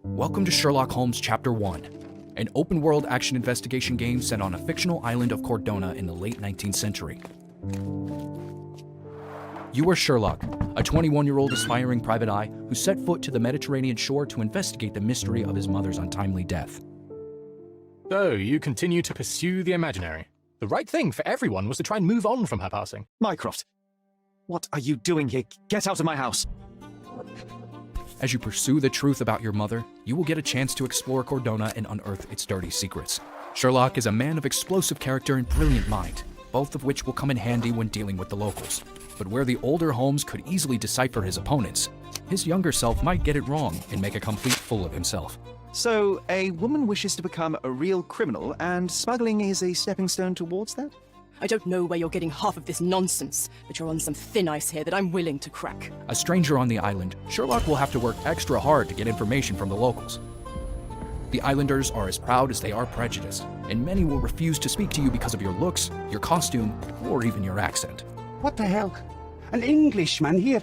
Welcome to Sherlock Holmes Chapter One, an open-world action investigation game set on a fictional island of Cordona in the late 19th century. You are Sherlock, a 21-year-old aspiring private eye who set foot to the Mediterranean shore to investigate the mystery of his mother's untimely death. So, you continue to pursue the imaginary. The right thing for everyone was to try and move on from her passing. Mycroft, what are you doing here? Get out of my house! As you pursue the truth about your mother, you will get a chance to explore Cordona and unearth its dirty secrets. Sherlock is a man of explosive character and brilliant mind, both of which will come in handy when dealing with the locals. But where the older Holmes could easily decipher his opponents, his younger self might get it wrong and make a complete fool of himself. So, a woman wishes to become a real criminal, and smuggling is a stepping stone towards that? I don't know where you're getting half of this nonsense, but you're on some thin ice here that I'm willing to crack. A stranger on the island, Sherlock will have to work extra hard to get information from the locals. The islanders are as proud as they are prejudiced, and many will refuse to speak to you because of your looks, your costume, or even your accent. What the hell? An Englishman here?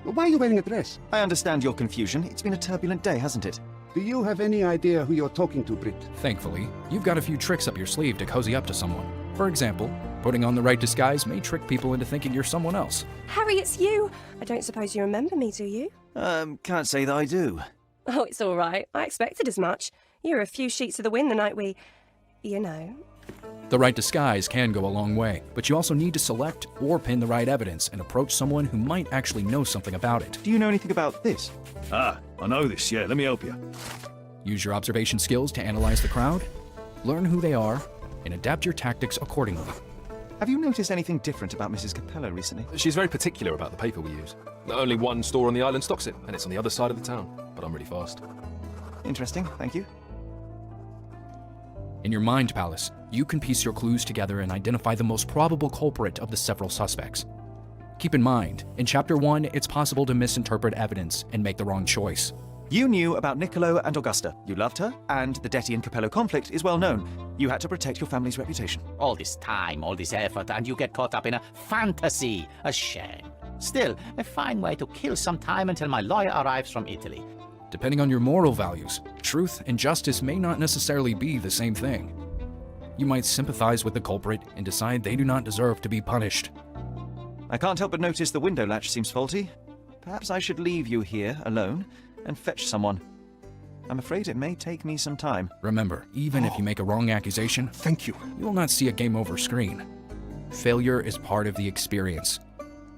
Why are you wearing a dress? I understand your confusion. It's been a turbulent day, hasn't it? Do you have any idea who you're talking to, Brit? Thankfully, you've got a few tricks up your sleeve to cozy up to someone. For example, putting on the right disguise may trick people into thinking you're someone else. Harry, it's you! I don't suppose you remember me, do you? Can't say that I do. Oh, it's all right. I expected as much. You were a few sheets to the wind the night we... you know. The right disguise can go a long way, but you also need to select or pin the right evidence and approach someone who might actually know something about it. Do you know anything about this? Ah, I know this, yeah, let me help you. Use your observation skills to analyze the crowd, learn who they are, and adapt your tactics accordingly. Have you noticed anything different about Mrs. Capello recently? She's very particular about the paper we use. Only one store on the island stocks it, and it's on the other side of the town. But I'm really fast. Interesting, thank you. In your mind palace, you can piece your clues together and identify the most probable culprit of the several suspects. Keep in mind, in Chapter 1, it's possible to misinterpret evidence and make the wrong choice. You knew about Niccolo and Augusta. You loved her, and the Detti and Capello conflict is well known. You had to protect your family's reputation. All this time, all this effort, and you get caught up in a fantasy. A shame. Still, a fine way to kill some time until my lawyer arrives from Italy. Depending on your moral values, truth and justice may not necessarily be the same thing. You might sympathize with the culprit and decide they do not deserve to be punished. I can't help but notice the window latch seems faulty. Perhaps I should leave you here alone and fetch someone. I'm afraid it may take me some time. Remember, even if you make a wrong accusation, Thank you. you will not see a game over screen. Failure is part of the experience,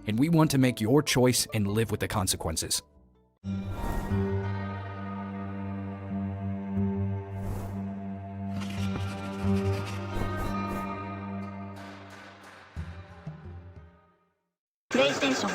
and we want to make your choice and live with the consequences. PlayStation